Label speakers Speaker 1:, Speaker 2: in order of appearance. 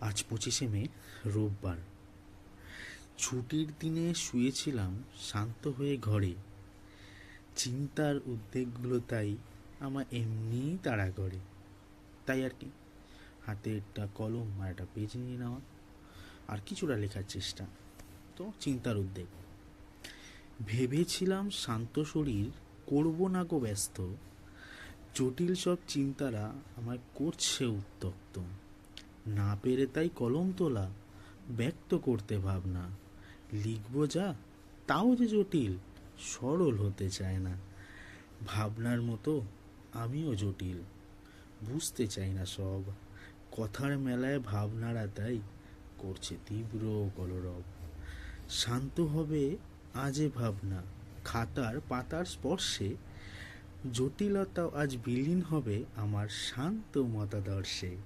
Speaker 1: আজ 25শে মে, রোববার। ছুটির দিনে শুয়েছিলাম শান্ত হয়ে ঘরে। চিন্তার উদ্বেগগুলো তাই আমার এমনিই তাড়া করে। তাই আর কি, হাতে একটা কলম আর একটা পেজ নিয়ে নেওয়া, আর কিছুটা লেখার চেষ্টা। তো চিন্তার উদ্বেগ, ভেবেছিলাম শান্ত শরীর করবো না গো ব্যস্ত। জটিল সব চিন্তারা আমায় করছে উত্তপ্ত। না পেরে তাই কলম তোলা, ব্যক্ত করতে ভাবনা। লিখবো যা, তাও যে জটিল, সরল হতে চায় না। ভাবনার মতো আমিও জটিল, বুঝতে চাই না সব। কথার মেলায় ভাবনারা তাই করছে তীব্র কলরব। শান্ত হবে আজে ভাবনা, খাতার পাতার স্পর্শে। জটিলতাও আজ বিলীন হবে আমার শান্ত মতাদর্শে।